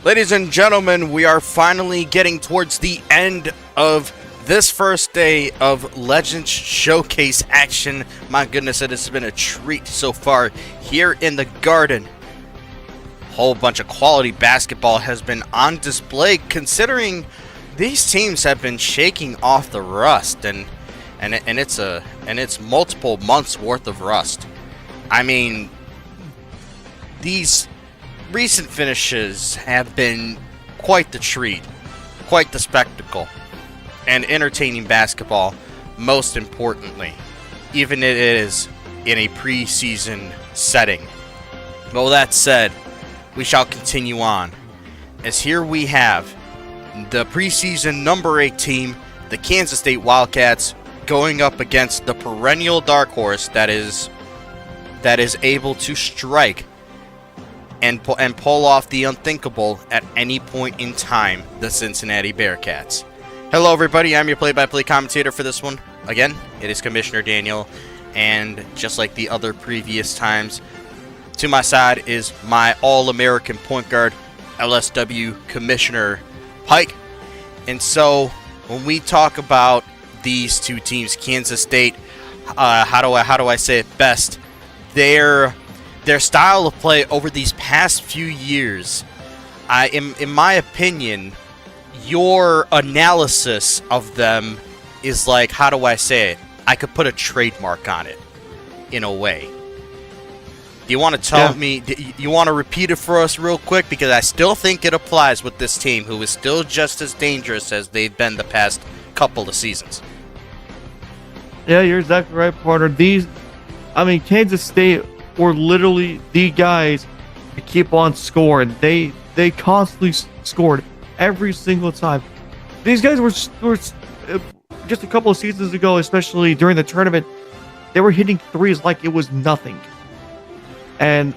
Ladies and gentlemen, we are finally getting towards the end of this first day of Legends Showcase action. My goodness, it has been a treat so far here in the Garden. A whole bunch of quality basketball has been on display, considering these teams have been shaking off the rust, and it's multiple months worth of rust. I mean, these recent finishes have been quite the treat, quite the spectacle, and entertaining basketball, most importantly, even if it is in a preseason setting. Well, that said, we shall continue on, as here we have the preseason number 8 team, the Kansas State Wildcats, going up against the perennial dark horse that is able to strike and pull off the unthinkable at any point in time, the Cincinnati Bearcats. Hello everybody, I'm your play-by-play commentator for this one. Again, it is Commissioner Daniel, and just like the other previous times, to my side is my All-American point guard, LSW Commissioner Pike. And so, when we talk about these two teams, Kansas State, how do I say it best? Their style of play over these past few years, in my opinion, your analysis of them is like, how do I say it? I could put a trademark on it, in a way. Do you want to tell me, you want to repeat it for us real quick? Because I still think it applies with this team, who is still just as dangerous as they've been the past couple of seasons. Yeah, you're exactly right, partner. Kansas State were literally the guys to keep on scoring. They constantly scored every single time. These guys were just a couple of seasons ago, especially during the tournament, they were hitting threes like it was nothing. And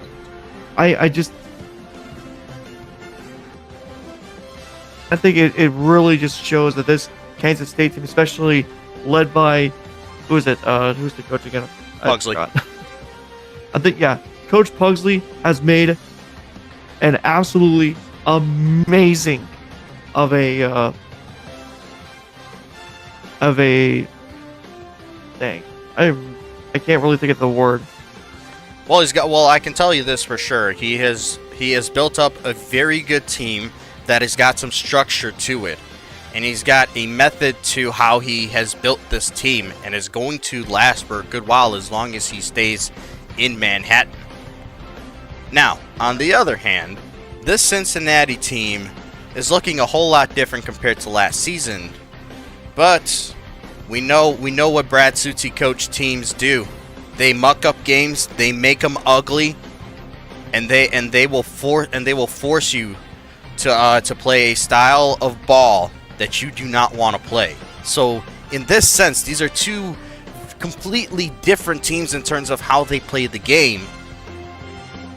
I think it really just shows that this Kansas State team, especially led by, who's the coach again? Pugsley. I think, Coach Pugsley has made an absolutely amazing of a thing. I can't really think of the word. Well, I can tell you this for sure. He has built up a very good team that has got some structure to it. And he's got a method to how he has built this team, and is going to last for a good while as long as he stays in Manhattan. Now, on the other hand, this Cincinnati team is looking a whole lot different compared to last season. But we know what Brad Sutsy coach teams do. They muck up games, they make them ugly, and they will force you to play a style of ball that you do not want to play. So, in this sense, these are two completely different teams in terms of how they play the game.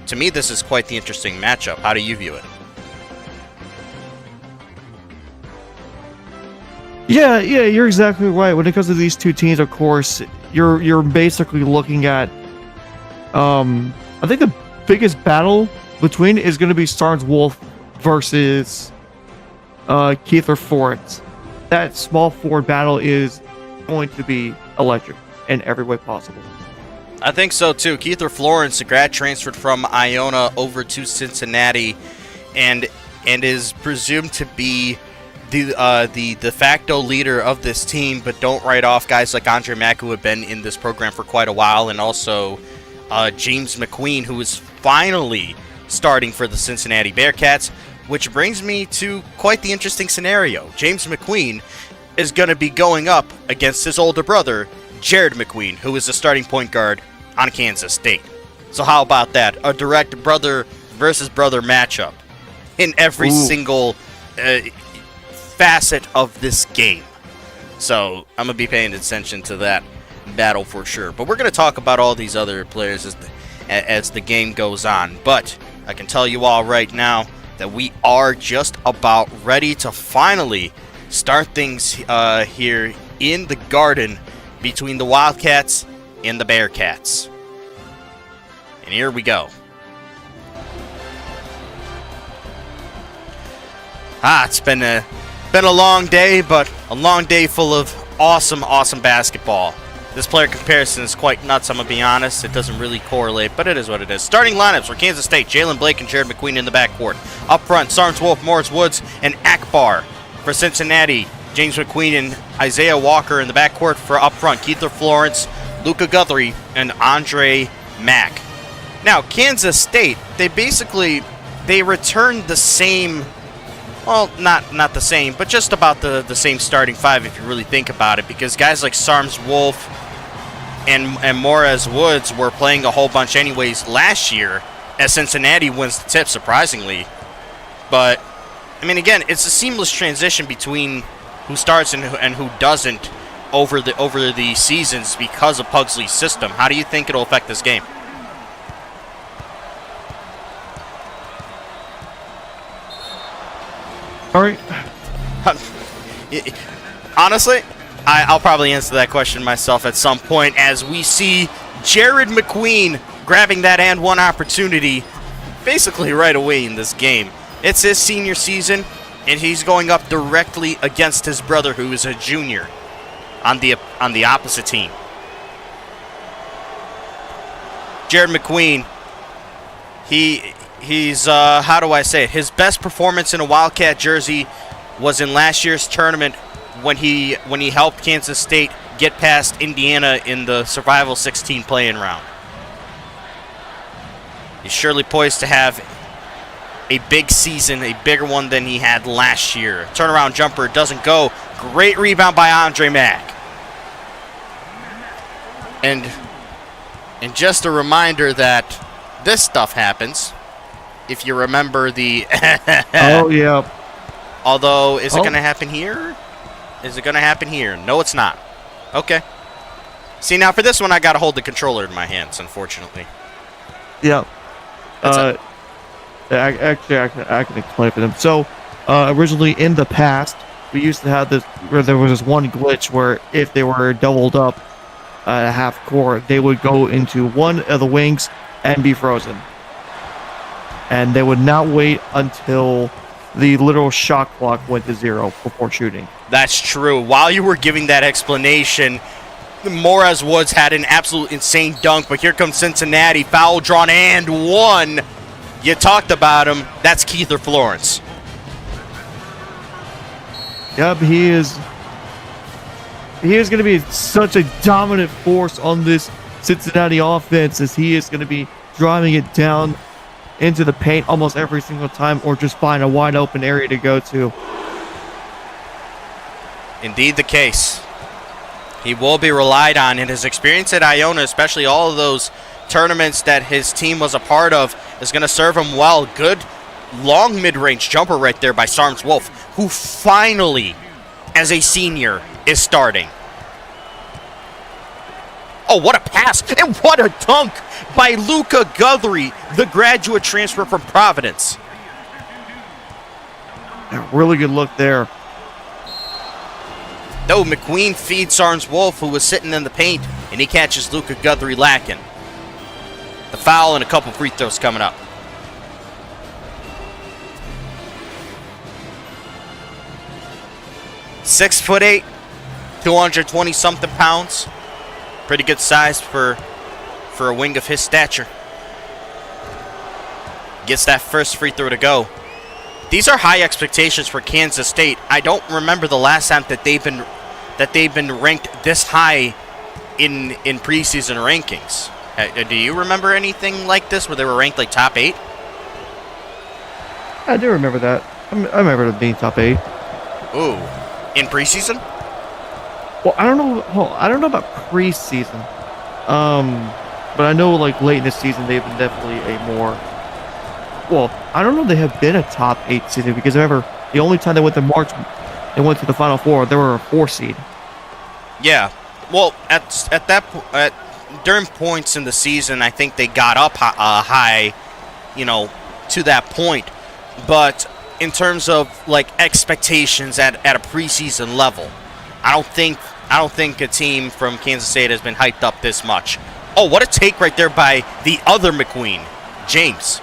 To me, this is quite the interesting matchup. How do you view it? Yeah, you're exactly right. When it comes to these two teams, of course, you're basically looking at, I think the biggest battle between is going to be Starnes Wolf versus Keith Florence. That small forward battle is going to be electric in every way possible. I think so too. Keith Florence, a grad transferred from Iona over to Cincinnati, and is presumed to be the de facto leader of this team. But don't write off guys like Andre Mack, who have been in this program for quite a while, and also James McQueen, who is finally starting for the Cincinnati Bearcats. Which brings me to quite the interesting scenario. James McQueen is going to be going up against his older brother, Jared McQueen, who is the starting point guard on Kansas State. So how about that? A direct brother versus brother matchup in every single facet of this game. So I'm going to be paying attention to that battle for sure. But we're going to talk about all these other players as the game goes on. But I can tell you all right now that we are just about ready to finally start things here in the Garden between the Wildcats and the Bearcats. And here we go. It's been a long day, but a long day full of awesome basketball. This player comparison is quite nuts, I'm going to be honest. It doesn't really correlate, but it is what it is. Starting lineups for Kansas State, Jalen Blake and Jared McQueen in the backcourt. Up front, Sarnes Wolf, Morris Woods, and Akbar. For Cincinnati, James McQueen and Isaiah Walker in the backcourt. For up front, Keither Florence, Luca Guthrie, and Andre Mack. Now, Kansas State, they returned the same, well, not the same, but just about the same starting five if you really think about it, because guys like Sarnes Wolf and Morris Woods were playing a whole bunch anyways last year, as Cincinnati wins the tip, surprisingly. But, I mean, again, it's a seamless transition between who starts and who doesn't over the seasons because of Pugsley's system. How do you think it'll affect this game? All right. Honestly, I'll probably answer that question myself at some point as we see Jared McQueen grabbing that and one opportunity basically right away in this game. It's his senior season, and he's going up directly against his brother, who is a junior, on the opposite team. Jared McQueen, he's how do I say it? His best performance in a Wildcat jersey was in last year's tournament when he helped Kansas State get past Indiana in the Survival 16 play-in round. He's surely poised to have a big season, a bigger one than he had last year. Turnaround jumper doesn't go. Great rebound by Andre Mack. And just a reminder that this stuff happens. If you remember the... Oh, yeah. Although, is it going to happen here? Is it going to happen here? No, it's not. Okay. See, now for this one, I got to hold the controller in my hands, unfortunately. Yeah. Actually, I can explain for them. So, originally in the past, we used to have this, where there was this one glitch where if they were doubled up at half court, they would go into one of the wings and be frozen. And they would not wait until the literal shot clock went to 0 before shooting. That's true. While you were giving that explanation, Morris Woods had an absolute insane dunk, but here comes Cincinnati, foul drawn and one. You talked about him. That's Keither Florence. Yep, he is going to be such a dominant force on this Cincinnati offense, as he is going to be driving it down into the paint almost every single time, or just find a wide open area to go to. Indeed the case. He will be relied on, and his experience at Iona, especially all of those tournaments that his team was a part of, is going to serve him well. Good long mid-range jumper right there by Sarnes Wolf, who finally, as a senior, is starting. Oh, what a pass, and what a dunk by Luca Guthrie, the graduate transfer from Providence. A really good look there. No, McQueen feeds Sarnes Wolf, who was sitting in the paint, and he catches Luca Guthrie lacking. The foul and a couple free throws coming up. "6'8", 220-something pounds. Pretty good size for a wing of his stature. Gets that first free throw to go. These are high expectations for Kansas State. I don't remember the last time that they've been ranked this high in preseason rankings. Do you remember anything like this where they were ranked like top 8? I do remember that. I remember them being top 8. Ooh, in preseason? Well, I don't know about preseason. But I know like late in the season they've been definitely a more. Well, I don't know if they have been a top 8 seed, because I remember the only time they went to March, they went to the Final Four. They were a 4 seed. Yeah, well, during points in the season, I think they got up high, to that point. But in terms of like expectations at a preseason level, I don't think a team from Kansas State has been hyped up this much. Oh, what a take right there by the other McQueen, James.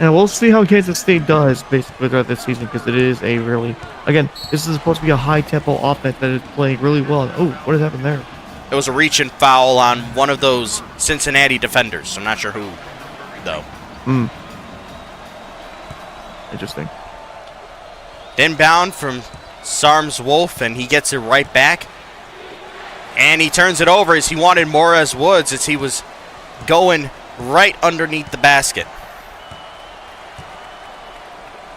And we'll see how Kansas State does basically throughout this season because it is a really, again, this is supposed to be a high-tempo offense that is playing really well. Oh, what has happened there? It was a reach and foul on one of those Cincinnati defenders. I'm not sure who, though. Interesting. Inbound from Sarms Wolf, and he gets it right back. And he turns it over as he wanted Morez Woods as he was going right underneath the basket.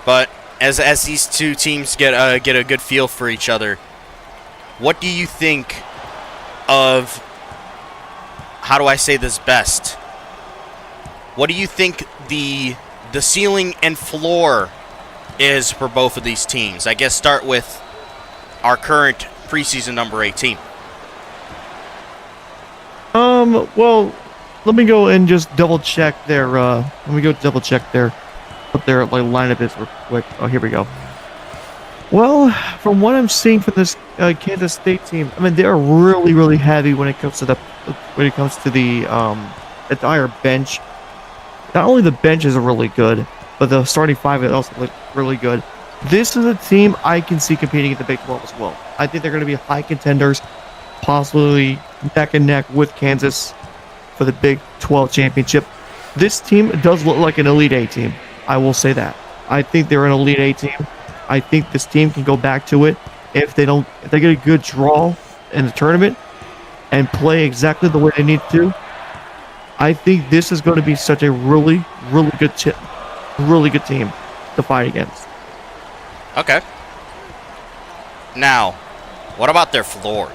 But as these two teams get a good feel for each other, what do you think of, how do I say this best? What do you think the ceiling and floor is for both of these teams? I guess start with our current preseason number 18. Well, let me go and just double check their let me go double check their what their like lineup is real quick. Oh, here we go. Well, from what I'm seeing for this Kansas State team, I mean they're really heavy when it comes to the entire bench. Not only the benches are really good, but the starting five is also really good. This is a team I can see competing at the Big 12 as well. I think they're going to be high contenders, possibly neck and neck with Kansas for the Big 12 championship. This team does look like an Elite Eight team. I will say that. I think they're an Elite Eight team. I think this team can go back to it if they get a good draw in the tournament and play exactly the way they need to. I think this is going to be such a really good team to fight against. Okay. Now, what about their floor?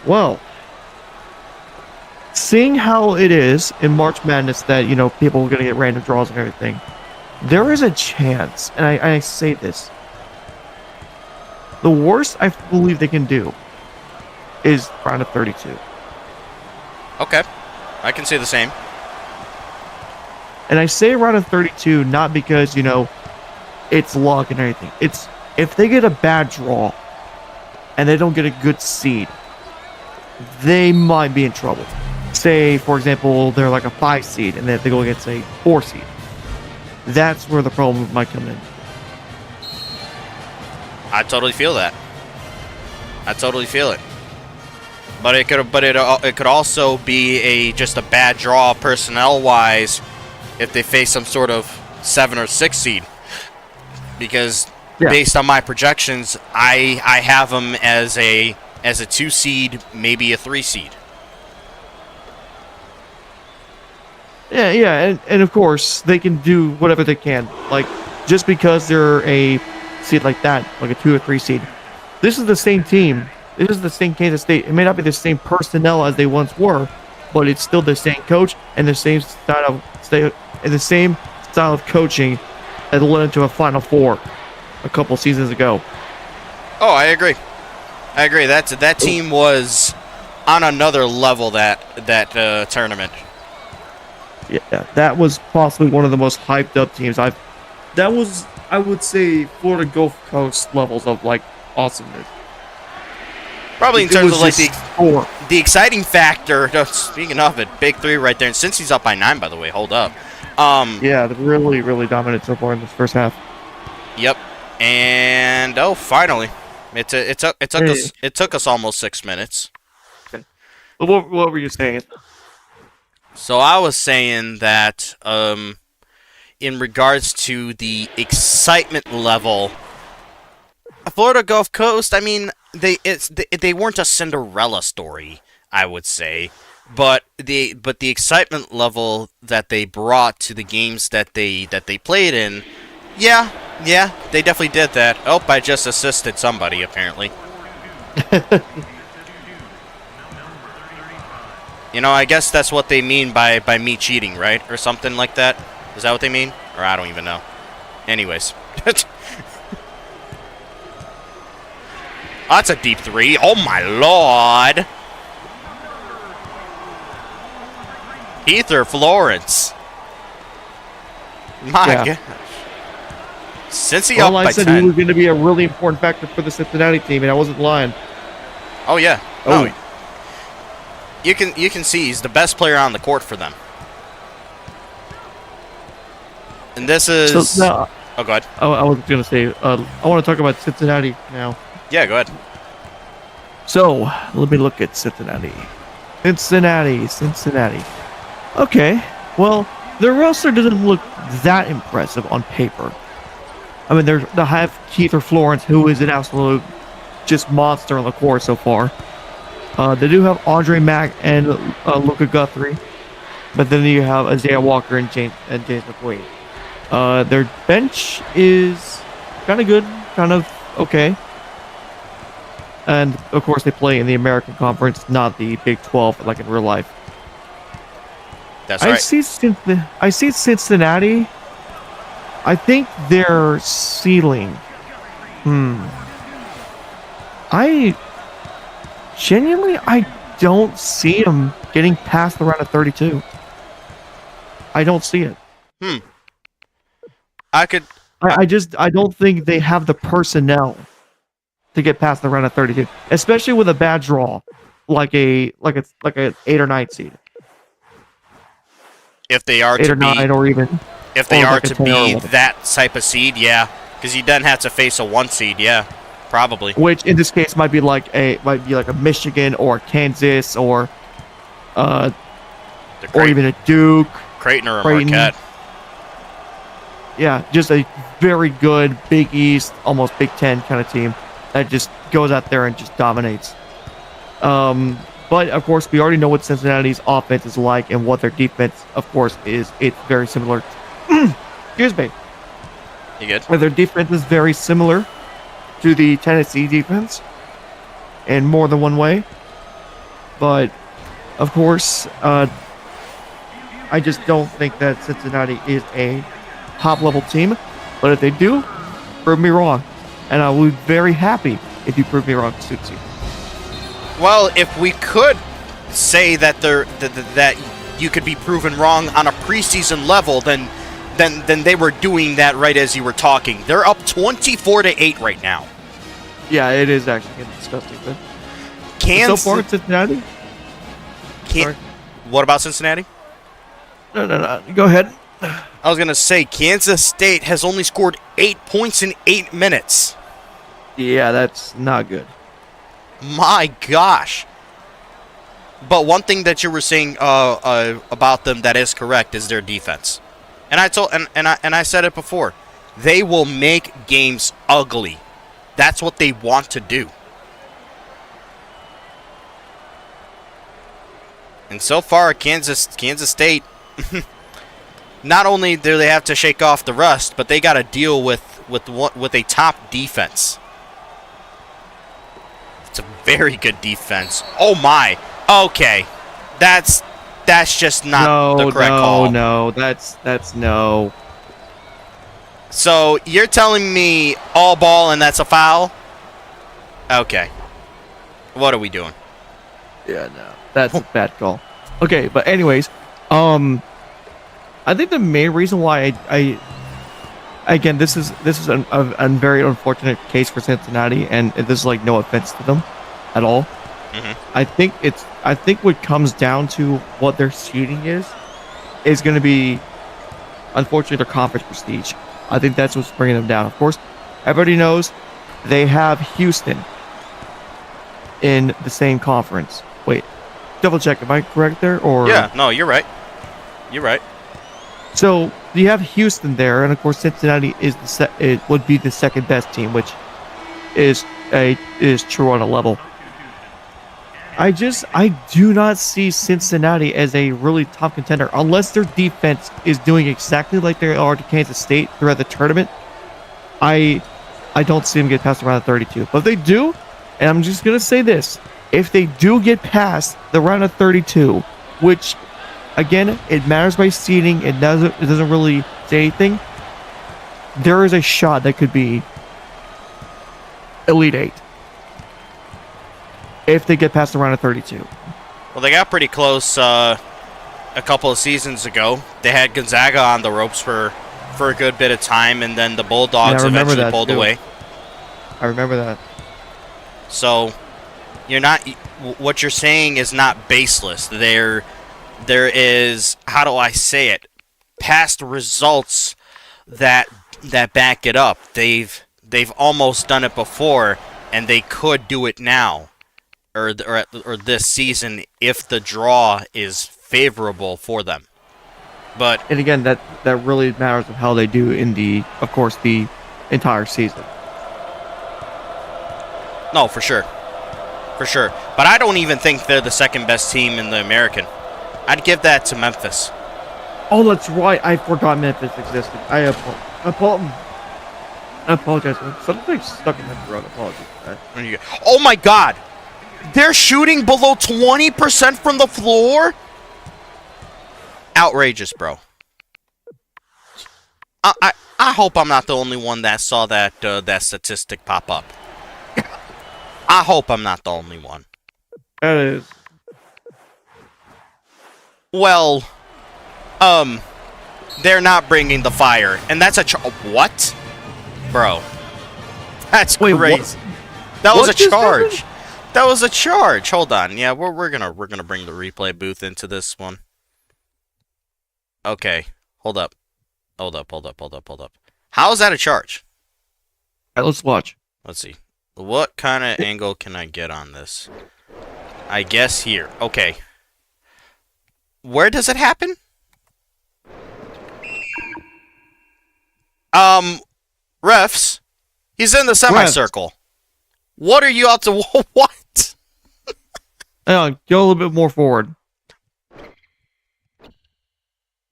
Well, seeing how it is in March Madness that, you know, people are going to get random draws and everything, there is a chance, and I say this, the worst I believe they can do is round of 32. Okay. I can say the same. And I say round of 32 not because, you know, it's luck and everything. It's if they get a bad draw and they don't get a good seed, they might be in trouble. Say, for example, they're like a 5 seed and they have to go against a 4 seed. That's where the problem might come in. I totally feel that. I totally feel it. But it could also be just a bad draw personnel wise if they face some sort of 7 or 6 seed. Because based on my projections, I have them as a 2 seed, maybe a 3 seed. Yeah, and of course they can do whatever they can. Like just because they're a seed like that, like a 2 or 3 seed. This is the same team. This is the same Kansas State. It may not be the same personnel as they once were, but it's still the same coach and the same style of coaching that led into a Final Four a couple seasons ago. Oh, I agree. That team was on another level that tournament. Yeah, that was possibly one of the most hyped up teams That was, I would say, Florida Gulf Coast levels of like awesomeness. Probably in terms of like the exciting factor. Speaking of it, big 3 right there, and since he's up by 9, by the way, hold up. Yeah, they're really dominant so far in this first half. Yep, and finally, it took us almost 6 minutes. What were you saying? So I was saying that in regards to the excitement level, Florida Gulf Coast, I mean, they weren't a Cinderella story, I would say, but the excitement level that they brought to the games that they played in, yeah, they definitely did that. Oh, I just assisted somebody apparently. You know, I guess that's what they mean by me cheating, right? Or something like that. Is that what they mean? Or I don't even know. Anyways. That's a deep 3. Oh, my Lord. Heather Florence. My gosh. Cincy up by 10. I said he was going to be a really important factor for the Cincinnati team, and I wasn't lying. Oh, yeah. Oh. you can see he's the best player on the court for them. And this is... So, now, oh, go ahead. I was going to say, I want to talk about Cincinnati now. Yeah, go ahead. So, let me look at Cincinnati. Cincinnati. Okay, well, their roster doesn't look that impressive on paper. I mean, they have Keith or Florence, who is an absolute just monster on the court so far. They do have Andre Mack and Luka Guthrie, but then you have Isaiah Walker and James McQueen. Their bench is kind of good, kind of okay. And, of course, they play in the American Conference, not the Big 12, like in real life. That's right. I see Cincinnati. I think their ceiling. I don't see them getting past the round of 32. I don't see it. I don't think they have the personnel to get past the round of 32, especially with a bad draw, like an 8 or 9 seed. If they are 8 or 9, or even if they are to be that type of seed, yeah, because you then have to face a 1 seed, yeah, probably. Which in this case might be like a Michigan or Kansas or even a Duke, Creighton or a Marquette. Yeah, just a very good Big East, almost Big Ten kind of team that just goes out there and just dominates. But, of course, we already know what Cincinnati's offense is like and what their defense, of course, is. It's very similar. Excuse me. You good? Their defense is very similar to the Tennessee defense in more than one way. But, of course, I just don't think that Cincinnati is a top-level team. But if they do, prove me wrong. And I will be very happy if you prove me wrong, Sutsy. Well, if we could say that that you could be proven wrong on a preseason level, then they were doing that right as you were talking. They're up 24-8 right now. Yeah, it is actually getting disgusting. But Kansas. So far, Cincinnati. What about Cincinnati? No. Go ahead. I was gonna say Kansas State has only scored 8 points in 8 minutes. Yeah, that's not good. My gosh. But one thing that you were saying about them that is correct is their defense. And I said it before. They will make games ugly. That's what they want to do. And so far, Kansas State, not only do they have to shake off the rust, but they got to deal with a top defense. It's a very good defense. Oh my. Okay. That's just not the correct call. No, that's no. So you're telling me all ball and that's a foul? Okay. What are we doing? Yeah, no. That's a bad call. Okay, but anyways, I think the main reason why I again, this is a very unfortunate case for Cincinnati, and this is like no offense to them at all. Mm-hmm. I think what comes down to what their seeding is going to be, unfortunately, their conference prestige. I think that's what's bringing them down. Of course, everybody knows they have Houston in the same conference. Wait, double check. Am I correct there? Or yeah, no, you're right. You're right. So you have Houston there, and of course Cincinnati is it would be the second best team, which is true on a level. I do not see Cincinnati as a really top contender unless their defense is doing exactly like they are to Kansas State throughout the tournament. I don't see them get past the round of 32. But if they do, and I'm just gonna say this, if they do get past the round of 32, which again, it matters by seeding. It doesn't really say anything. There is a shot that could be Elite 8 if they get past the round of 32. Well, they got pretty close a couple of seasons ago. They had Gonzaga on the ropes for a good bit of time, and then the Bulldogs eventually pulled away. I remember that. So, you're not what you're saying is not baseless. There is, how do I say it? Past results that back it up. They've almost done it before, and they could do it now, or this season if the draw is favorable for them. But And again, that really matters of how they do in the entire season. no, for sure. But I don't even think they're the second best team in the American. I'd give that to Memphis. Oh, that's right. I forgot Memphis existed. I apologize. Something stuck in my throat. Apologies for that. Oh my God! They're shooting below 20% from the floor? Outrageous, bro. I hope I'm not the only one that saw that statistic pop up. I hope I'm not the only one. That is. Well, they're not bringing the fire, and that's a what, bro? That's Wait, crazy. What? That was What a just charge. happened? That was a charge. Hold on. Yeah, we're gonna bring the replay booth into this one. Okay, hold up. How is that a charge? All right, let's watch. Let's see. What kind of angle can I get on this? I guess here. Okay. Where does it happen? Refs. He's in the semicircle. What are you out to? What? Hang on, go a little bit more forward.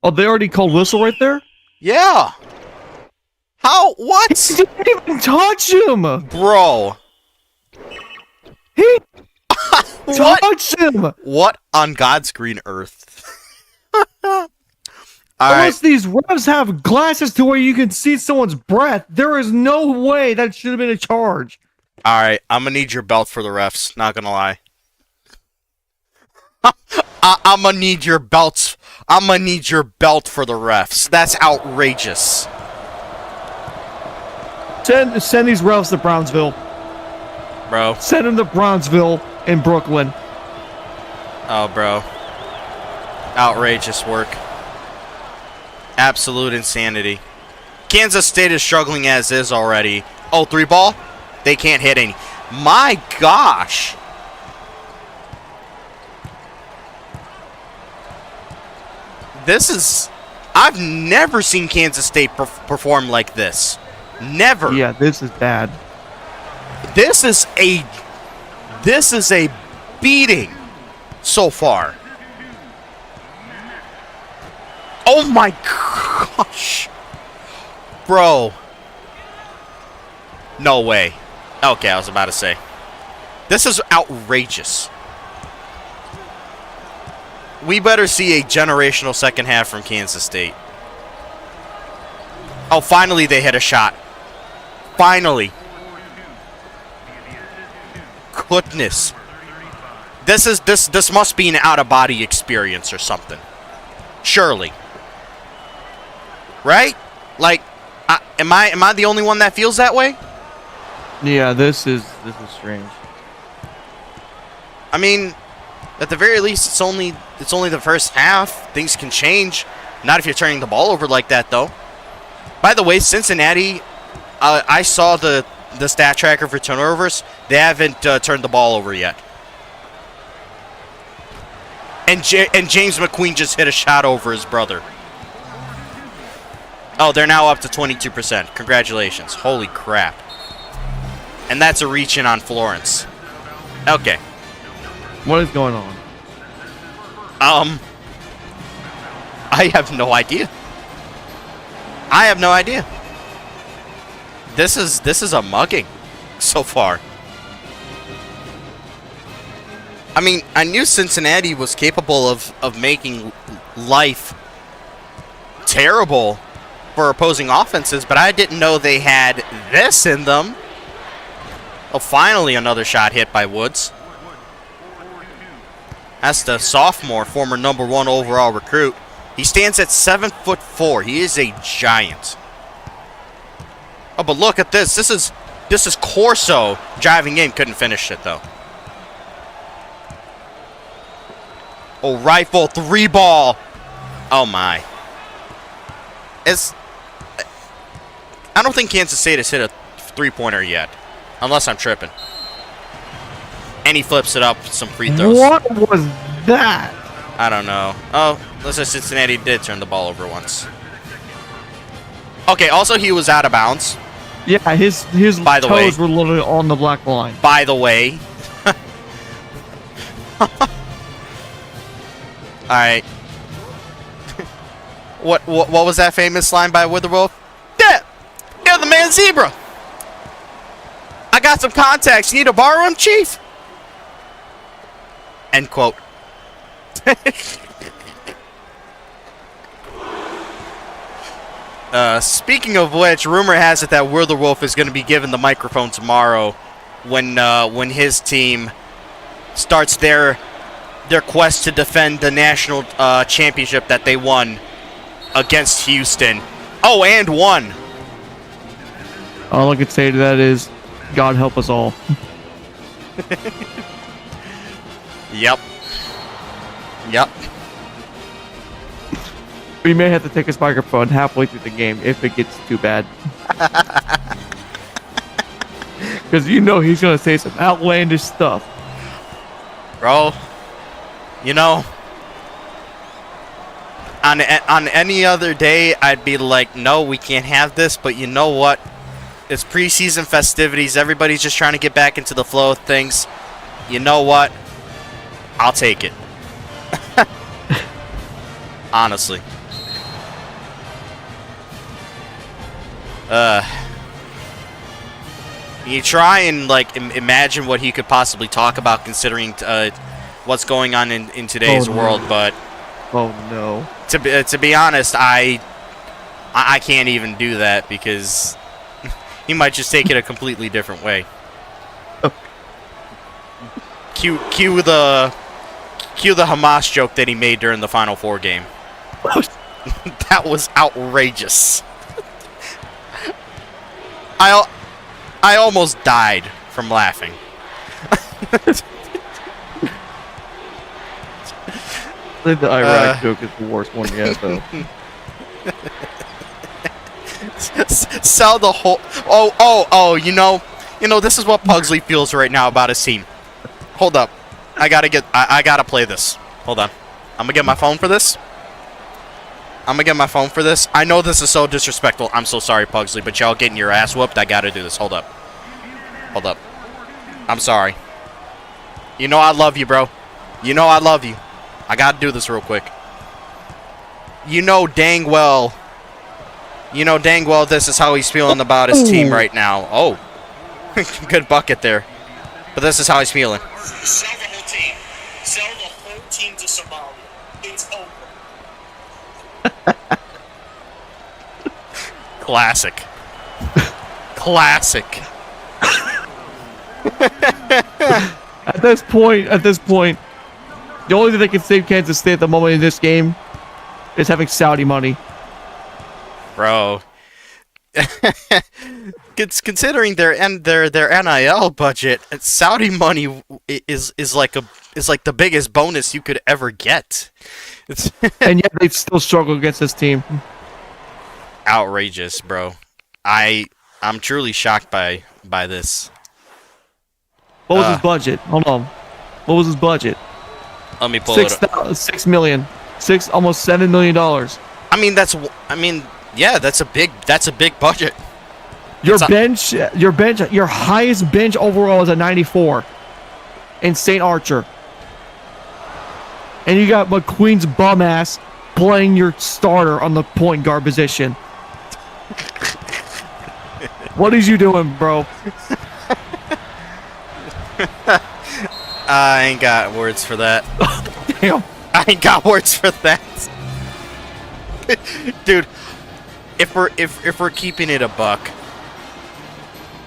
Oh, they already called whistle right there? Yeah. How? What? He didn't even touch him! Bro. He What? touched him! What on God's green earth? All Unless right. these refs have glasses to where you can see someone's breath, there is no way that should have been a charge. All right. I'm gonna need your belt for the refs. Not gonna lie. I'm gonna need your belts. I'm gonna need your belt for the refs. That's outrageous. Send these refs to Brownsville. Bro. Send them to Brownsville in Brooklyn. Oh, bro. Outrageous work. Absolute insanity. Kansas State is struggling as is already. Oh, 3-ball? They can't hit any. My gosh. This is... I've never seen Kansas State perform like this. Never. Yeah, this is bad. This is a beating so far. Oh my gosh. Bro. No way. Okay, I was about to say. This is outrageous. We better see a generational second half from Kansas State. Oh, finally they hit a shot. Finally. Goodness. This must be an out-of-body experience or something. Surely. Right? Like, am I the only one that feels that way? Yeah, this is strange. I mean, at the very least, it's only the first half. Things can change. Not if you're turning the ball over like that, though. By the way, Cincinnati, I saw the stat tracker for turnovers. They haven't turned the ball over yet. And James McQueen just hit a shot over his brother. Oh, they're now up to 22%. Congratulations. Holy crap. And that's a reach-in on Florence. Okay. What is going on? I have no idea. This is a mugging so far. I mean, I knew Cincinnati was capable of making life terrible for opposing offenses, but I didn't know they had this in them. Oh, finally another shot hit by Woods. That's the sophomore, former #1 overall recruit. He stands at 7'4". He is a giant. Oh, but look at this. This is Corso driving in. Couldn't finish it though. Oh, rifle 3 ball. Oh my. I don't think Kansas State has hit a 3-pointer yet, unless I'm tripping. And he flips it up with some free throws. What was that? I don't know. Oh, listen, Cincinnati did turn the ball over once. Okay, also he was out of bounds. Yeah, his By the way, toes were literally on the black line. By the way. Alright. What was that famous line by Witherwolf? Yeah! You're the man zebra! I got some contacts. You need to borrow them, Chief? End quote. Speaking of which, rumor has it that Witherwolf is going to be given the microphone tomorrow when his team starts their quest to defend the national championship that they won against Houston. Oh, and won. All I can say to that is, God help us all. Yep. Yep. We may have to take his microphone halfway through the game if it gets too bad. Because you know he's going to say some outlandish stuff. Bro, you know, on any other day, I'd be like, no, we can't have this. But you know what? It's preseason festivities. Everybody's just trying to get back into the flow of things. You know what? I'll take it. Honestly. You try and like imagine what he could possibly talk about, considering what's going on in today's world. But oh no, to be honest, I can't even do that because he might just take it a completely different way. Cue the Hamas joke that he made during the Final Four game. That was outrageous. I almost died from laughing. I think the Iraq joke is the worst one yet, though. Sell the whole. Oh! You know, this is what Pugsley feels right now about his team. Hold up, I gotta play this. Hold on, I'm gonna get my phone for this. I know this is so disrespectful. I'm so sorry, Pugsley, but y'all getting your ass whooped. I gotta do this. Hold up. I'm sorry. You know I love you, bro. You know I love you. I gotta do this real quick. You know dang well this is how he's feeling about his team right now. Oh. Good bucket there. But this is how he's feeling. Sell the whole team. Sell the whole team to Somalia. It's over. Classic. Classic. At this point, the only thing that can save Kansas State at the moment in this game is having Saudi money. Bro. Considering their NIL budget, Saudi money is like the biggest bonus you could ever get. And yet they still struggle against this team. Outrageous, bro. I'm truly shocked by this. What was his budget? Hold on. What was his budget? Let me pull it up. $6 million. Almost $7 million. Yeah, that's a big budget. Your highest bench overall is a 94 in St. Archer. And you got McQueen's bum ass playing your starter on the point guard position. What is you doing, bro? I ain't got words for that. Damn. I ain't got words for that. Dude, if we're keeping it a buck,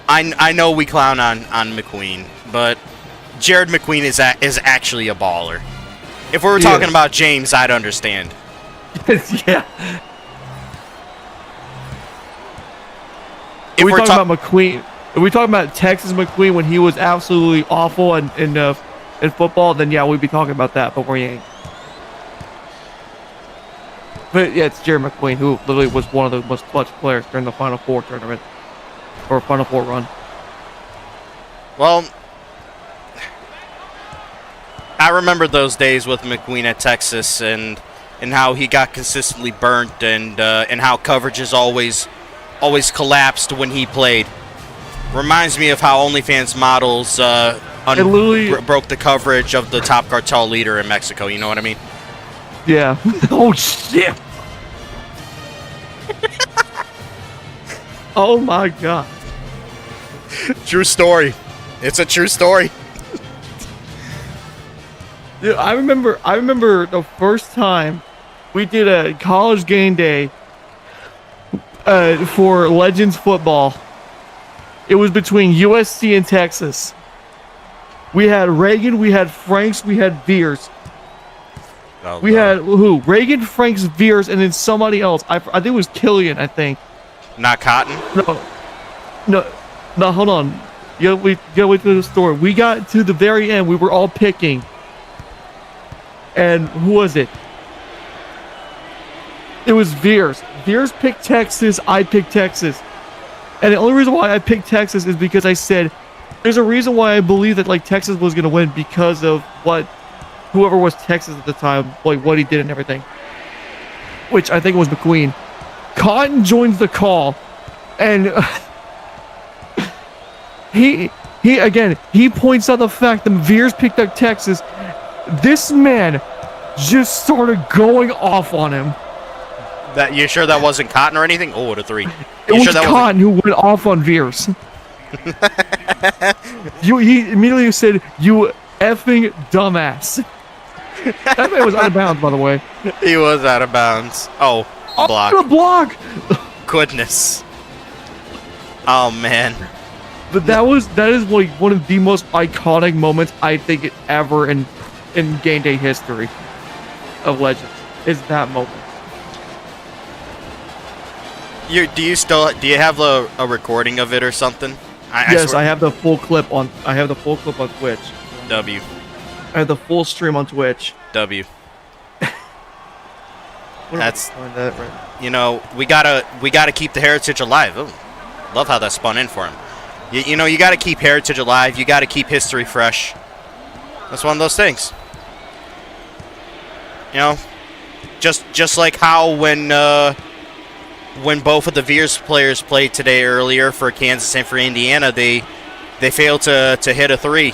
I know we clown on McQueen, but Jared McQueen is actually a baller. If we were talking about James, I'd understand. Yeah. If we're talking about McQueen, if we talking about Texas McQueen when he was absolutely awful in football, then yeah, we'd be talking about that, but we ain't. But yeah, it's Jerry McQueen, who literally was one of the most clutch players during the Final Four tournament. Or Final Four run. Well, I remember those days with McQueen at Texas and how he got consistently burnt and how coverages always collapsed when he played. Reminds me of how OnlyFans models broke the coverage of the top cartel leader in Mexico. You know what I mean? Yeah. Oh shit. Oh my god. True story. It's a true story. Dude, I remember the first time we did a college game day for Legends football. It was between USC and Texas. We had Reagan, we had Franks, we had Veers. Oh, we had who? Reagan, Franks, Veers, and then somebody else. I think it was Killian, I think. Not Cotton? No, hold on. You gotta wait for the story. We got to the very end. We were all picking. And who was it? It was Veers. Veers picked Texas. I picked Texas. And the only reason why I picked Texas is because I said there's a reason why I believe that like Texas was gonna win because of what whoever was Texas at the time, like what he did and everything. Which I think was McQueen. Cotton joins the call, and he points out the fact that Veers picked up Texas. This man just started going off on him. That you sure that wasn't Cotton or anything? Oh, what a three! It was Cotton who went off on Veers. He immediately said, "You effing dumbass." That man was out of bounds, by the way. He was out of bounds. Oh, block. The block. Goodness. Oh man. But that is like one of the most iconic moments I think ever in game day history of Legends. Is that moment. Do you have a recording of it or something? Yes, I have the full clip on Twitch. W. I have the full stream on Twitch. W. That's you know, we gotta keep the heritage alive. Ooh, love how that spun in for him. You know, you gotta keep heritage alive. You gotta keep history fresh. That's one of those things. You know, just like how when both of the Veers players played today earlier for Kansas and for Indiana, they failed to hit a three.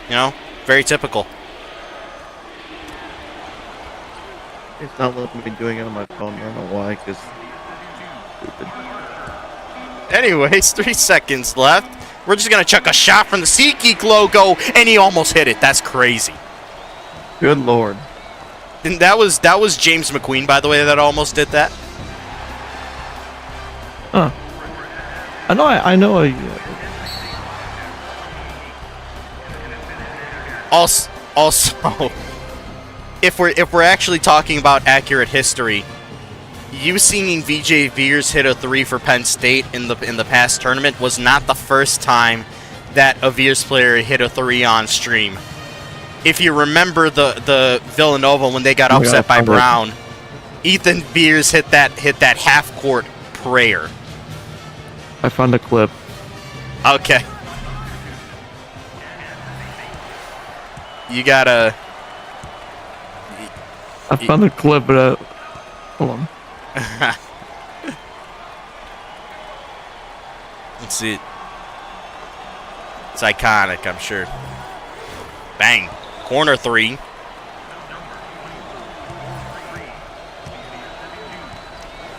You know, very typical. It's not letting me doing it on my phone. I don't know why, because stupid. Anyways, 3 seconds left. We're just gonna chuck a shot from the SeatGeek logo, and he almost hit it. That's crazy. Good lord. And that was James McQueen, by the way, that almost did that. Huh. I know. Also, if we're actually talking about accurate history, you seeing VJ Veers hit a three for Penn State in the past tournament was not the first time that a Veers player hit a three on stream. If you remember the Villanova when they got upset by Brown, Ethan Veers hit that half court prayer. I found a clip. Okay. You gotta. I found a clip, but hold on. Let's see. It's iconic, I'm sure. Bang. Corner three.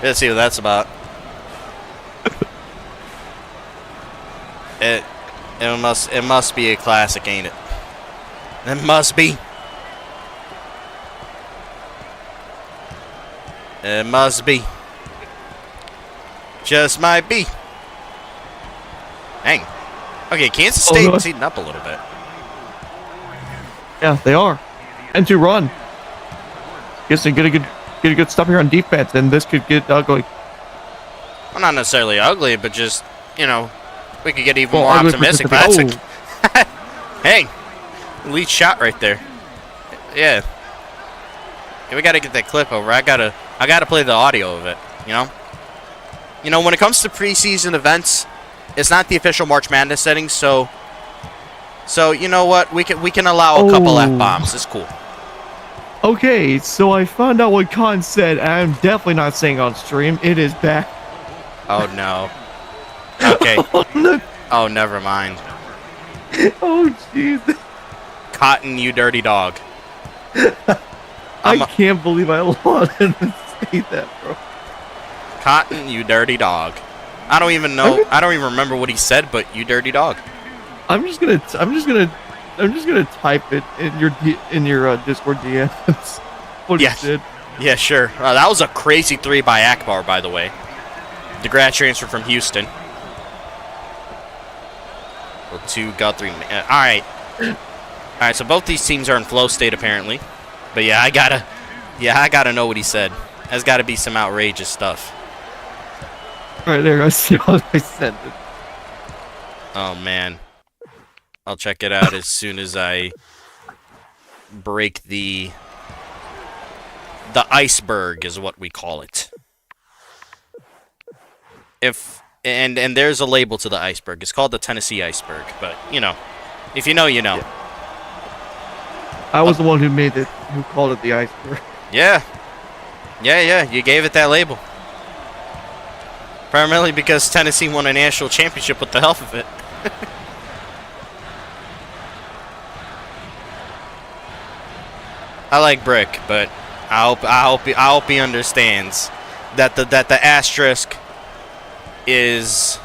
Let's see what that's about. It must be a classic, ain't it? It must be. It must be. Just might be. Dang. Okay, Kansas State is heating up a little bit. Yeah, they are. And to run. Guess they get a good stop here on defense, and this could get ugly. Well, not necessarily ugly, but just, you know, we could get even more optimistic. But that's hey, elite shot right there. Yeah. Yeah, we gotta get that clip over. I gotta play the audio of it. You know, when it comes to preseason events, it's not the official March Madness setting, so you know what? We can allow a couple F-bombs. It's cool. Okay, so I found out what Khan said, and I'm definitely not saying on stream. It is bad. Oh no. Okay. Oh, never mind. Oh, jeez. Cotton, you dirty dog. I can't believe I allowed him to say that, bro. Cotton, you dirty dog. I don't even know. I don't even remember what he said, but you dirty dog. I'm just gonna type it in your Discord DMs. What he said. Yeah, sure. That was a crazy 3 by Akbar, by the way. The grad transfer from Houston. Well, 2 got 3. All right. So both these teams are in flow state apparently. But yeah, I gotta know what he said. There's got to be some outrageous stuff. All right, there. I see what I sent it. Oh man, I'll check it out as soon as I break the iceberg, is what we call it. And there's a label to the iceberg. It's called the Tennessee iceberg. But you know, if you know, you know. Yeah. I was the one who called it the iceberg. Yeah. You gave it that label. Primarily because Tennessee won a national championship with the help of it. I like Brick, but I hope he understands that the asterisk is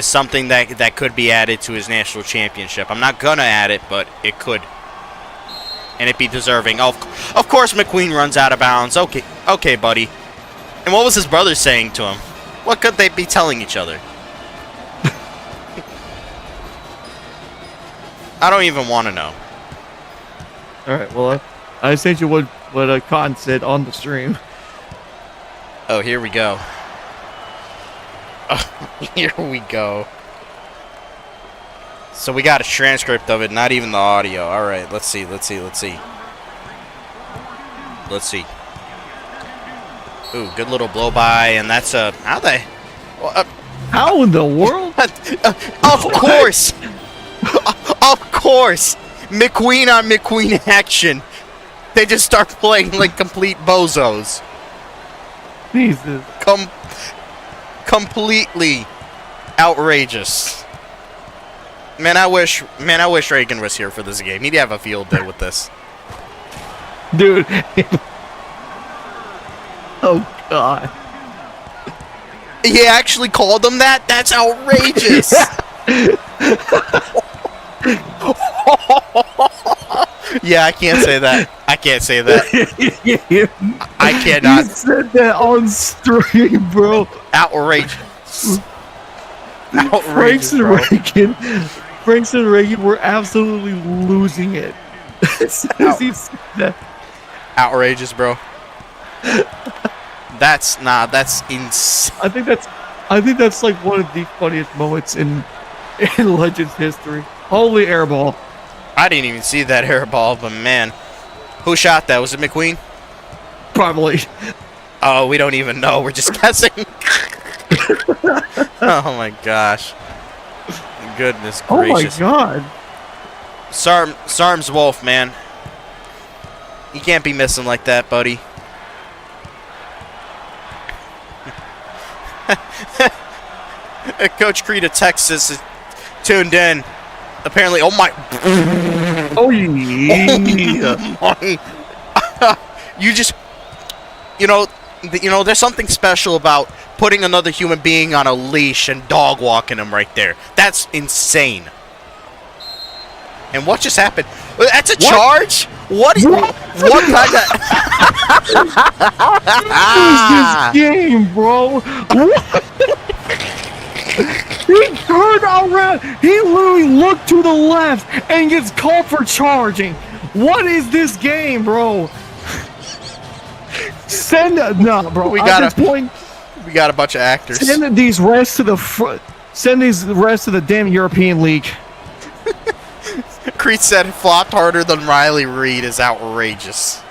something that could be added to his national championship. I'm not gonna add it, but it could. And it'd be deserving. Of course McQueen runs out of bounds. Okay, buddy. And what was his brother saying to him? What could they be telling each other? I don't even want to know. Alright, well, I sent you what Cotton said on the stream. Oh, here we go. Oh, here we go. So we got a transcript of it, not even the audio. All right, let's see. Ooh, good little blow by, and that's how they? How in the world? Of course, of course, McQueen on McQueen action. They just start playing like complete bozos. Jesus. Completely outrageous. Man, I wish Reagan was here for this game. He'd have a field day with this. Dude. Oh, God. He actually called them that? That's outrageous. Yeah, I can't say that. I cannot. You said that on stream, bro. Outrageous. Franks and Reagan were absolutely losing it. As soon as he said that. Outrageous, bro. That's insane. I think that's like one of the funniest moments in Legends history. Holy airball. I didn't even see that airball, but man. Who shot that? Was it McQueen? Probably. Oh, we don't even know. We're just guessing. Oh my gosh. Goodness gracious. Oh my God. Sarm's Wolf, man. You can't be missing like that, buddy. Coach Creed of Texas is tuned in. Apparently, oh my. Oh yeah. Oh my. You know, there's something special about putting another human being on a leash and dog walking him right there. That's insane. And what just happened? That's a charge? What kind of... What is this game, bro? He turned around. He literally looked to the left and gets called for charging. What is this game, bro? No, bro. We got a bunch of actors. Send these rest to the front. Send these rest to the damn European League. Creed said flopped harder than Riley Reid is outrageous.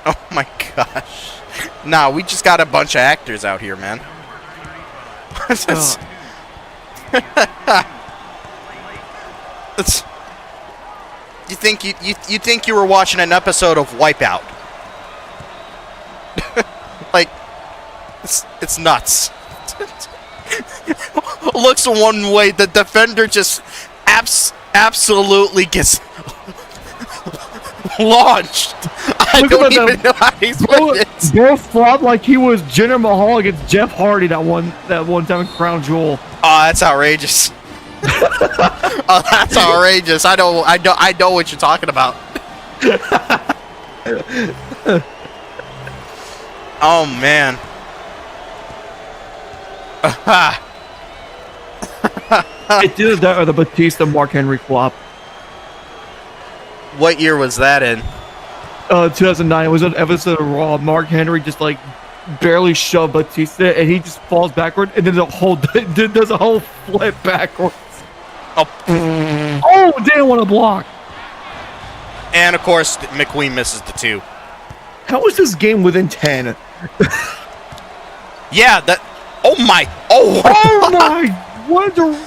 Oh my gosh. Nah, we just got a bunch of actors out here, man. It's- you think you were watching an episode of Wipeout? Like, it's nuts. Looks one way, the defender just absolutely gets launched. I don't even know how he's with it. Bro flopped like he was Jinder Mahal against Jeff Hardy that one time in Crown Jewel. Oh, that's outrageous. Oh, that's outrageous. I know what you're talking about. Oh man. It did that or the Batista Mark Henry flop. What year was that in? 2009. It was an episode of Raw. Mark Henry just like barely shoved Batista, and he just falls backward, and then does a whole flip backwards. Oh, didn't want to block. And of course, McQueen misses the 2. How was this game within 10? Yeah, that. Oh my. Oh. Oh my. What the.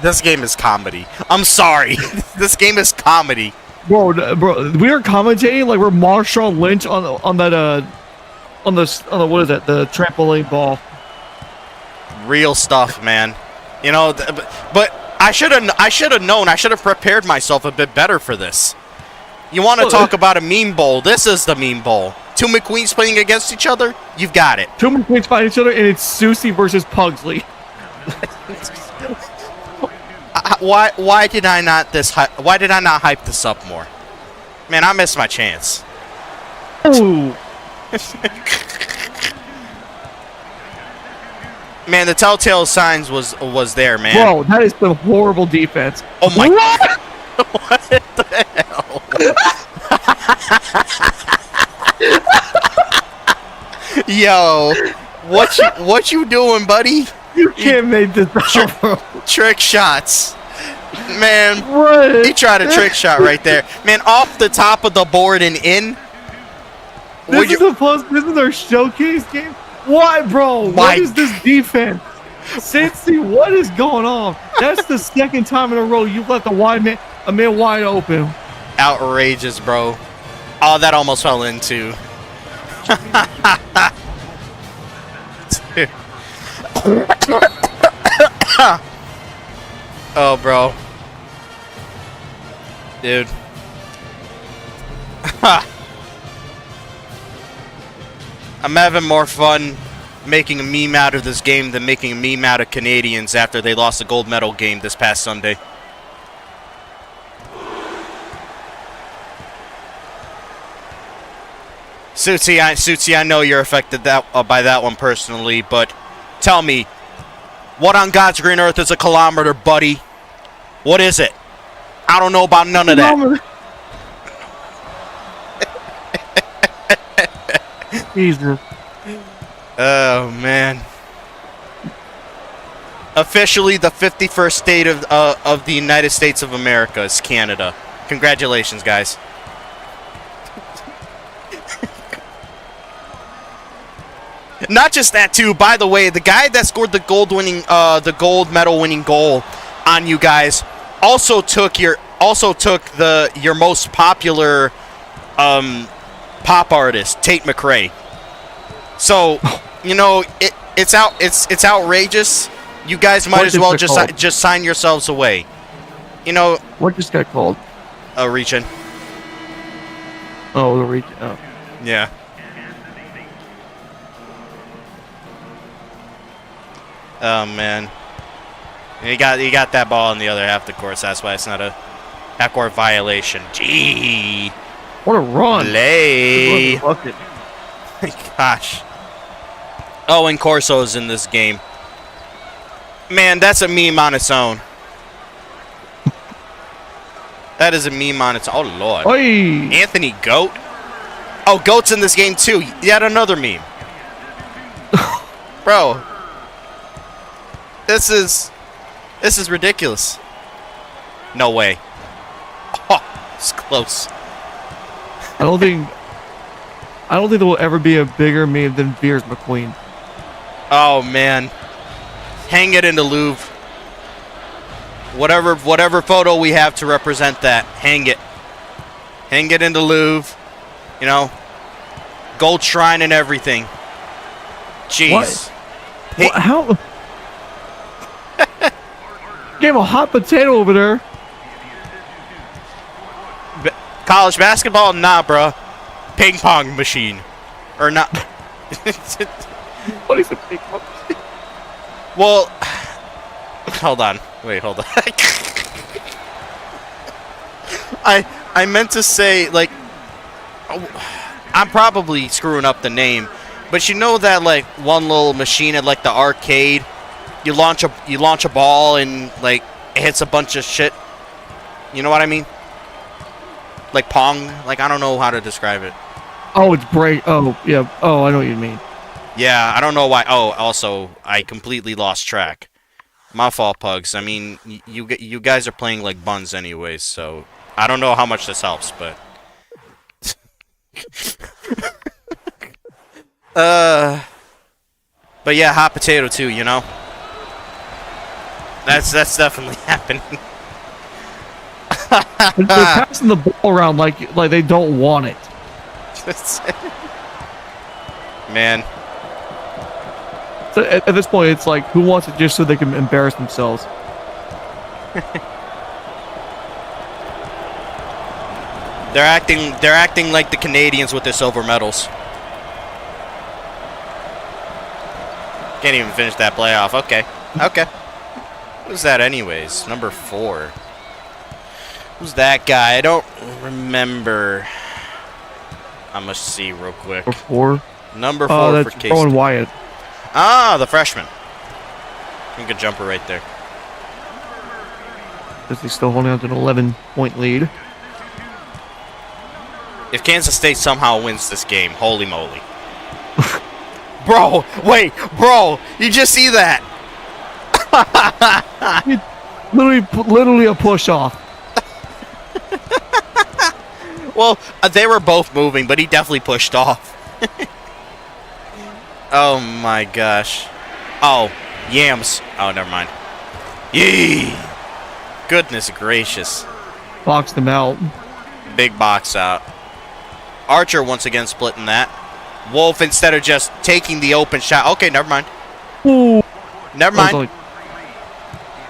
This game is comedy. I'm sorry. This game is comedy. Bro, we are commentating like we're Marshawn Lynch on the what is that? The trampoline ball. Real stuff, man. You know, but I should have known. I should have prepared myself a bit better for this. You want to talk about a meme bowl? This is the meme bowl. 2 McQueens playing against each other? You've got it. 2 McQueens fight each other, and it's Susie versus Pugsley. Why did I not hype this up more? Man, I missed my chance. Ooh. Man, the telltale signs was there, man. Bro, that is some horrible defense. Oh my god. What the hell? Yo, what you doing, buddy? You can't make this up, bro. Trick shots. Man, What? he tried a trick shot right there. Man, off the top of the board and in. This is our showcase game? Why, bro? What is this defense? Cincy, what is going on? That's the second time in a row you left a man wide open. Outrageous, bro. Oh, that almost fell into. Oh, bro. Dude. I'm having more fun making a meme out of this game than making a meme out of Canadians after they lost the gold medal game this past Sunday. Sutsy, I know you're affected by that one personally, but tell me, what on God's green earth is a kilometer, buddy? What is it? I don't know about none of that. Jesus. Oh, man. Officially, the 51st state of the United States of America is Canada. Congratulations, guys. Not just that, too. By the way, the guy that scored the gold medal winning goal on you guys also took your most popular pop artist, Tate McRae. So, you know, it's outrageous. You guys might as well just sign yourselves away. You know, what just got called? Reaching. Oh, the reach. Oh. Yeah. Oh man. You got that ball in the other half of the course. That's why it's not a half-court violation. Gee. What a run. Play. Gosh. Oh, and Corso's in this game. Man, that's a meme on its own. That is a meme on its own. Oh, Lord. Oy. Anthony Goat. Oh, Goat's in this game, too. Yet another meme. Bro. This is ridiculous. No way. Oh, it's close. I I don't think there will ever be a bigger meme than Veers McQueen. Oh man, hang it in the Louvre. Whatever photo we have to represent that, hang it in the Louvre. You know, gold shrine and everything. Jeez. What? Hey. How? Gave a hot potato over there. College basketball? Nah, bruh. Ping pong machine. Or not. What is a big pong machine? Well, hold on. Wait, hold on. I meant to say, like, I'm probably screwing up the name, but you know that, like, one little machine at, like, the arcade? You launch a ball and, like, it hits a bunch of shit. You know what I mean? Like Pong. Like, I don't know how to describe it. Oh, it's break. Oh, yeah. Oh, I know what you mean. Yeah, I don't know why. Oh, also, I completely lost track. My fault, Pugs. I mean, you guys are playing like buns anyways, so I don't know how much this helps, but... But yeah, hot potato too, you know? That's definitely happening. They're passing the ball around like they don't want it. Man. So at this point, it's like, who wants it just so they can embarrass themselves? They're acting like the Canadians with their silver medals. Can't even finish that playoff. Okay. Who's that anyways? Number 4. Who's that guy? I don't remember. I must see real quick. Number 4? Number 4 that's for K-State. Rowan Wyatt. Ah, the freshman. Good jumper right there. Is he still holding on to an 11-point lead? If Kansas State somehow wins this game, holy moly. Bro, wait, bro, you just see that? literally a push off. Well, they were both moving, but he definitely pushed off. Oh my gosh. Oh, yams. Oh, never mind. Yee! Goodness gracious. Boxed him out. Big box out. Archer once again splitting that. Wolf, instead of just taking the open shot. Okay, never mind. Ooh. Never mind.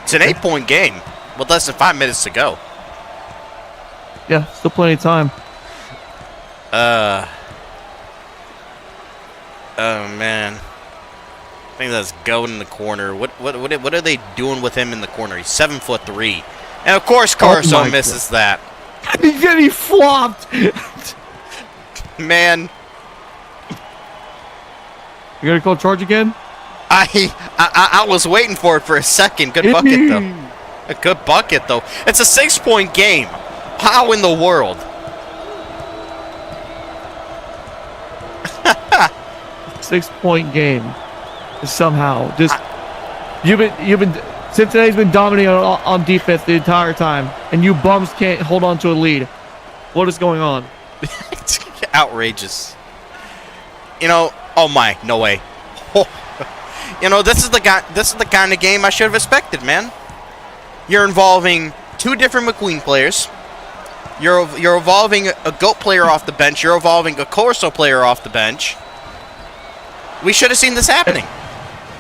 It's an 8-point game with less than 5 minutes to go. Yeah, still plenty of time. Oh man. I think that's going in the corner. What are they doing with him in the corner? He's 7'3", and of course Carson misses that. He flopped. Man, You gonna call charge again? I was waiting for it for a second. Good bucket though. A good bucket though. It's a 6-point game. How in the world? 6-point game. Somehow, just you've been Cincinnati's been dominating on defense the entire time, and you bums can't hold on to a lead. What is going on? Outrageous. You know, oh my, no way. Oh. You know, this is the kind of game I should have expected, man. You're involving 2 different McQueen players. You're involving a GOAT player off the bench. You're involving a Corso player off the bench. We should have seen this happening.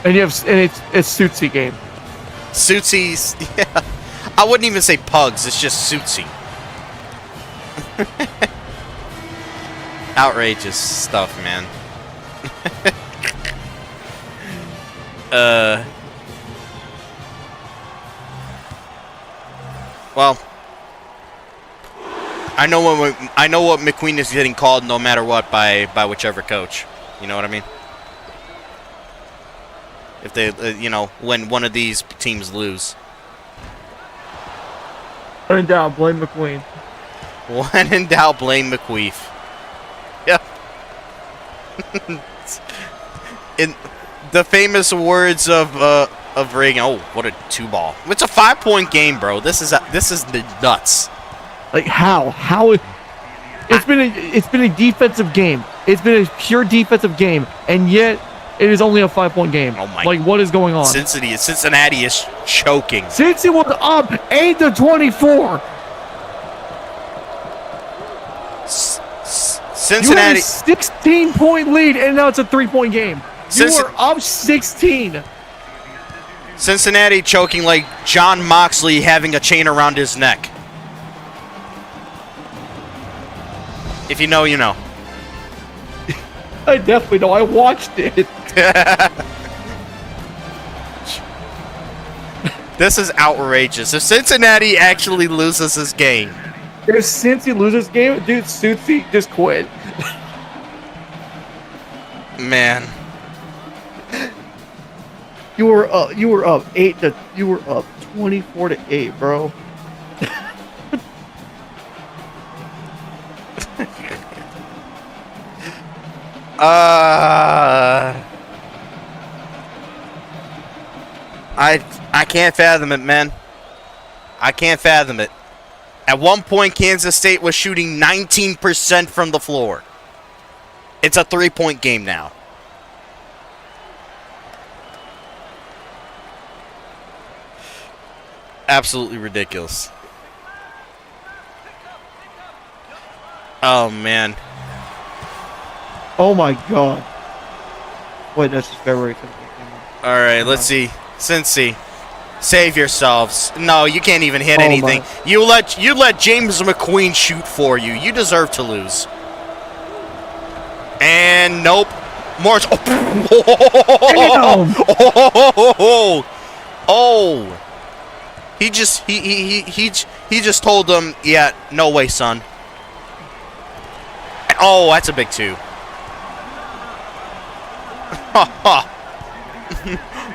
And it's Suitsy game. Suitsy's, yeah. I wouldn't even say pugs. It's just Suitsy. Outrageous stuff, man. Well, I know what McQueen is getting called no matter what by whichever coach. You know what I mean? If they, you know, when one of these teams lose. When in doubt, blame McQueen. When in doubt, blame McQueef. Yep. In the famous words of Reagan. Oh, what a 2-ball! It's a 5-point game, bro. This is nuts. Like how? It's been a defensive game. It's been a pure defensive game, and yet it is only a 5-point game. Oh my! Like, what is going on? Cincinnati is choking. Cincy was up 8-24. Cincinnati. You have a 16-point lead, and now it's a 3-point game. You are up 16. Cincinnati choking like John Moxley having a chain around his neck. If you know, you know. I definitely know. I watched it. This is outrageous. If Cincinnati actually loses this game. If Cincy loses this game, dude, Cincy just quit. Man. You were up 24-8, bro. I can't fathom it, man. I can't fathom it. At one point, Kansas State was shooting 19% from the floor. It's a 3-point game now. Absolutely ridiculous. Oh, man. Oh, my God. Wait, that's just February 15th. All right, let's see. Cincy, save yourselves. No, you can't even hit anything. You let James McQueen shoot for you. You deserve to lose. And nope. Morris. Oh. He just told them, yeah, no way, son. Oh, that's a big 2.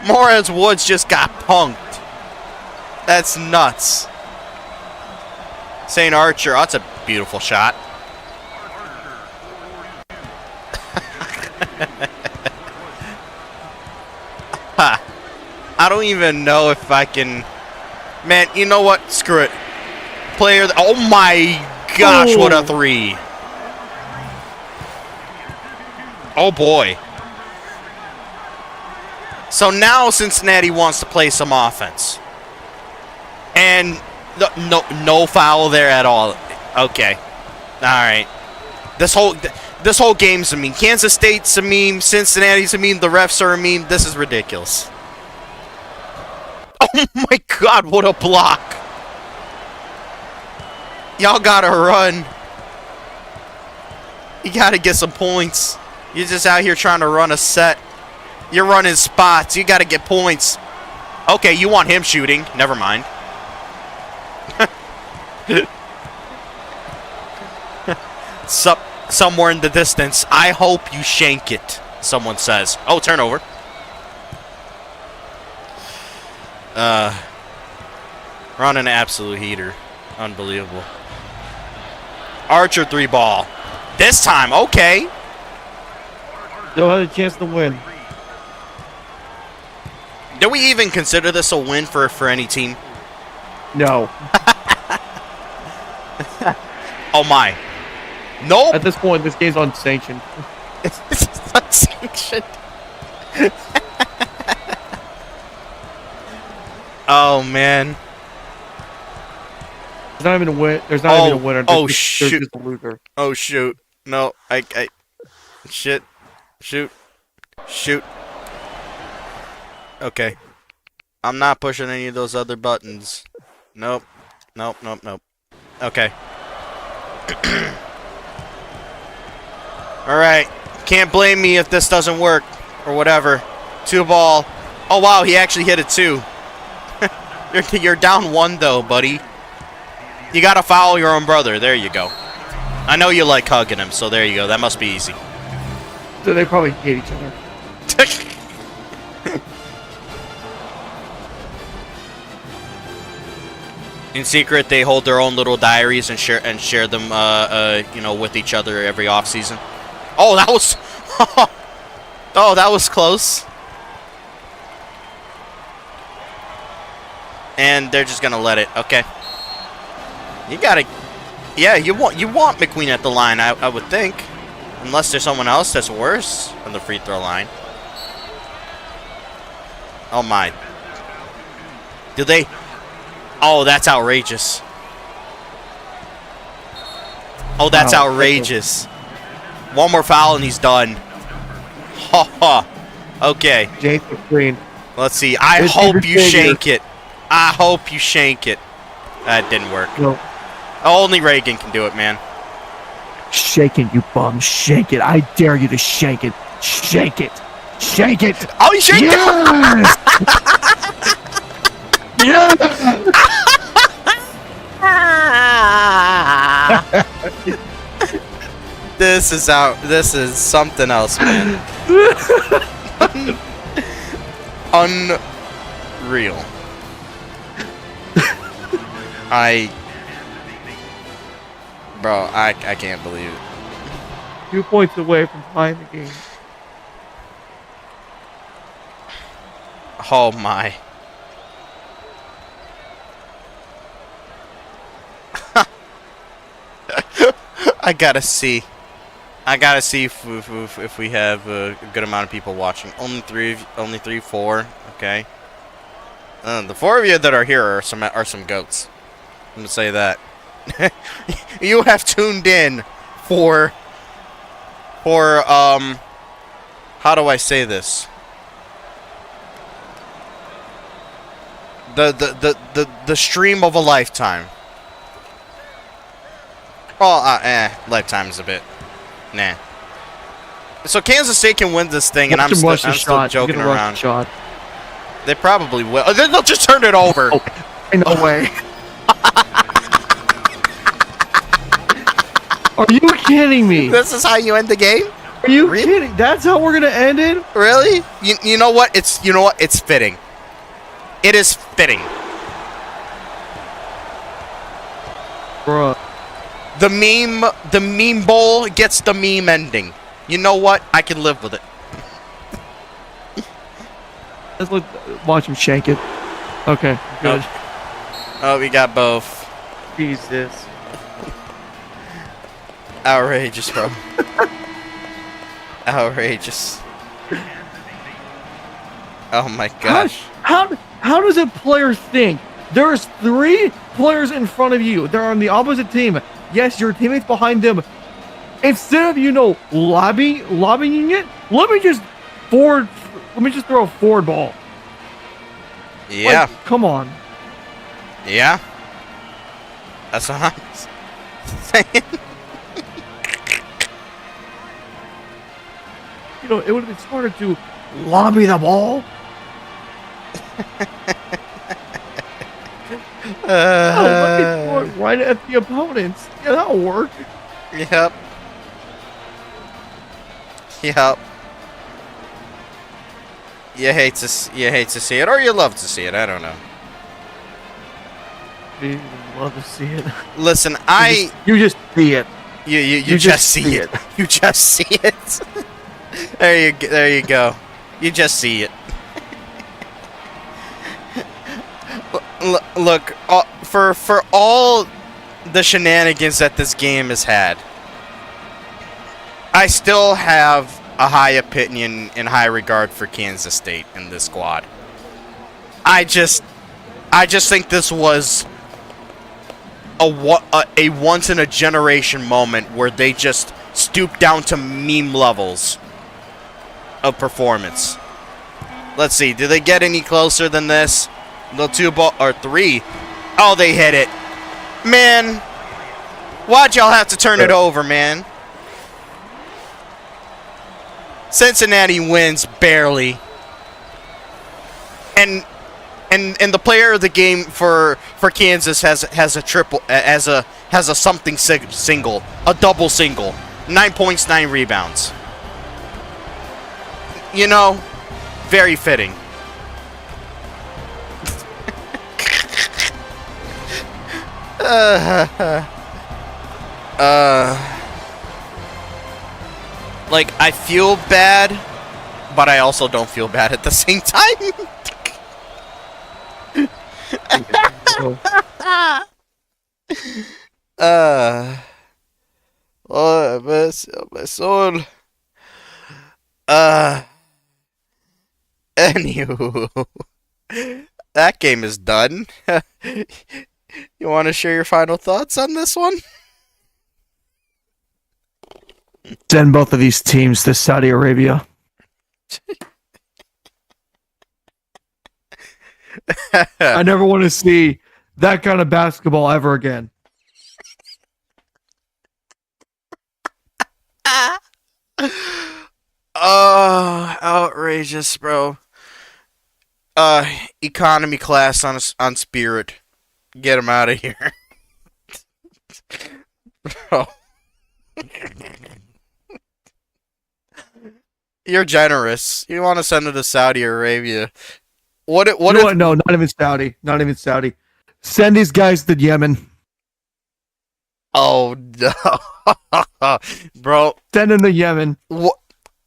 Morris Woods just got punked. That's nuts. St. Archer, that's a beautiful shot. I don't even know if I can. Man, you know what? Screw it. Oh my gosh, what a 3. Oh boy. So now Cincinnati wants to play some offense. And no foul there at all. Okay. All right. This whole game's a meme. Kansas State's a meme. Cincinnati's a meme. The refs are a meme. This is ridiculous. Oh my God, what a block. Y'all gotta run. You gotta get some points. You're just out here trying to run a set. You're running spots. You gotta get points. Okay, you want him shooting. Never mind. Somewhere in the distance. I hope you shank it, someone says. Oh, turnover. We're on an absolute heater. Unbelievable. Archer 3 ball. This time, okay. Still had a chance to win. Do we even consider this a win for any team? No. Oh my. Nope. At this point, this game's unsanctioned. It's unsanctioned. Oh man. There's not even a win. There's not even a winner. There's Shoot. There's just a loser. Oh shoot. No, shit. Shoot. Okay. I'm not pushing any of those other buttons. Nope. Okay. Alright. Can't blame me if this doesn't work. Or whatever. 2 ball. Oh wow, he actually hit it 2. You're down 1 though, buddy. You gotta foul your own brother. There you go. I know you like hugging him, so there you go. That must be easy. So they probably hate each other. In secret, they hold their own little diaries and share them, with each other every off season. Oh, that was, oh, that was close. And they're just gonna let it. Okay. You gotta, yeah, you want McQueen at the line, I would think. Unless there's someone else that's worse on the free throw line. Oh my. Do they? Oh, that's outrageous. Oh, that's outrageous. One more foul and he's done. Ha ha. Okay. Jason Green. Let's see. I hope you shank it. I hope you shank it. That didn't work. No. Only Reagan can do it, man. Shake it, you bum. Shake it. I dare you to shake it. Shake it. Shake it. Oh, he shanked Yes! Yes! This is out. This is something else, man. Unreal. Bro, I can't believe it. 2 points away from tying the game. Oh my. I gotta see if we have a good amount of people watching. Only three, four. Okay. The 4 of you that are here are some goats. I'm gonna say that. You have tuned in for how do I say this? The stream of a lifetime. Well, lifetime is a bit, nah. So Kansas State can win this thing, and I'm still joking around. Shot. They probably will. Oh, they'll just turn it over. Oh, no way. Are you kidding me? This is how you end the game? Are you kidding? That's how we're gonna end it? Really? You know what? It's fitting. It is fitting. Bruh. The meme bowl gets the meme ending. You know what? I can live with it. Let's watch him shank it. Okay, good. Oh, we got both. Jesus. Outrageous, bro. Outrageous. Oh my gosh. How does a player think? There's 3 players in front of you. They're on the opposite team. Yes, your teammates behind them. Instead of lobbying it, let me just throw a forward ball. Yeah. Like, come on. Yeah. That's what I'm saying. It would have been smarter to lobby the ball. Throw it right at the opponents. Yeah, that'll work. Yep. Yep. You hate to see it, or you love to see it. I don't know. You love to see it. Listen, you just see it. You just see it. You just see it. There you go. You just see it. Look, for all the shenanigans that this game has had, I still have a high opinion and high regard for Kansas State in this squad. I just think this was a once in a generation moment where they just stooped down to meme levels of performance. Let's see, do they get any closer than this? The 3. Oh, they hit it. Man, why'd y'all have to turn it over, man? Cincinnati wins barely. And the player of the game for Kansas has a triple, has a something single, a double single, 9 points, 9 rebounds. Very fitting. Like, I feel bad, but I also don't feel bad at the same time. Oh, my soul. Uh, Anywho, that game is done. You want to share your final thoughts on this one? Send both of these teams to Saudi Arabia. I never want to see that kind of basketball ever again. Oh, outrageous, bro. Economy class on Spirit. Get him out of here. Bro. You're generous. You want to send it to Saudi Arabia. What You know if what? No, not even Saudi. Not even Saudi. Send these guys to Yemen. Oh no. Bro, Send them to Yemen.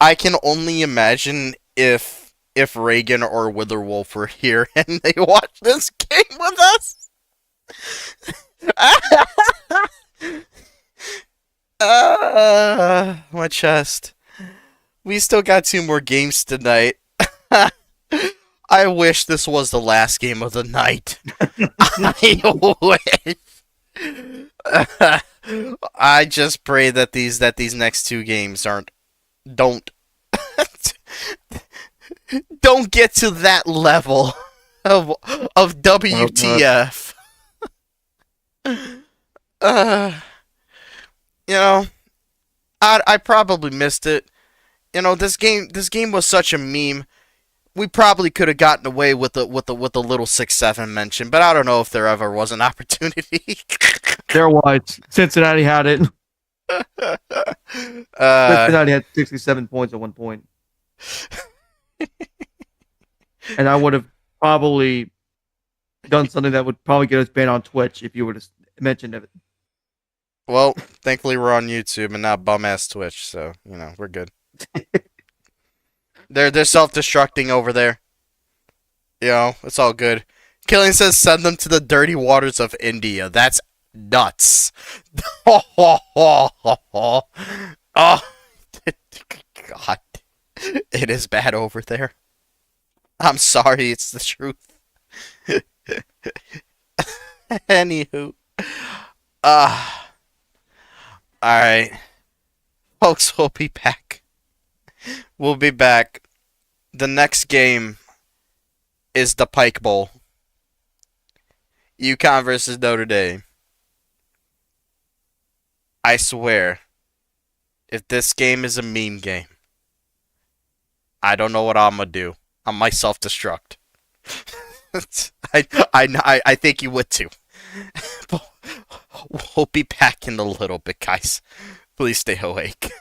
I can only imagine if Reagan or Witherwolf were here and they watched this game with us. My chest. We still got 2 more games tonight. I wish this was the last game of the night. I wish. I just pray that these next 2 games don't don't get to that level of WTF. You know, I probably missed it. You know, this game was such a meme. We probably could have gotten away with a little 6-7 mention, but I don't know if there ever was an opportunity. There was. Cincinnati had it. Cincinnati had 67 points at one point. And I would have probably done something that would probably get us banned on Twitch if you would have mentioned it. Well, thankfully we're on YouTube and not bum-ass Twitch, so, you know, we're good. They're self-destructing over there. You know, it's all good. Killian says send them to the dirty waters of India. That's nuts. Oh, God. It is bad over there. I'm sorry, it's the truth. Anywho. Alright. Folks, we'll be back. We'll be back. The next game is the Pike Bowl. UConn versus Notre Dame. I swear, if this game is a meme game, I don't know what I'm gonna do. I might self-destruct. I think you would too. We'll be back in a little bit, guys. Please stay awake.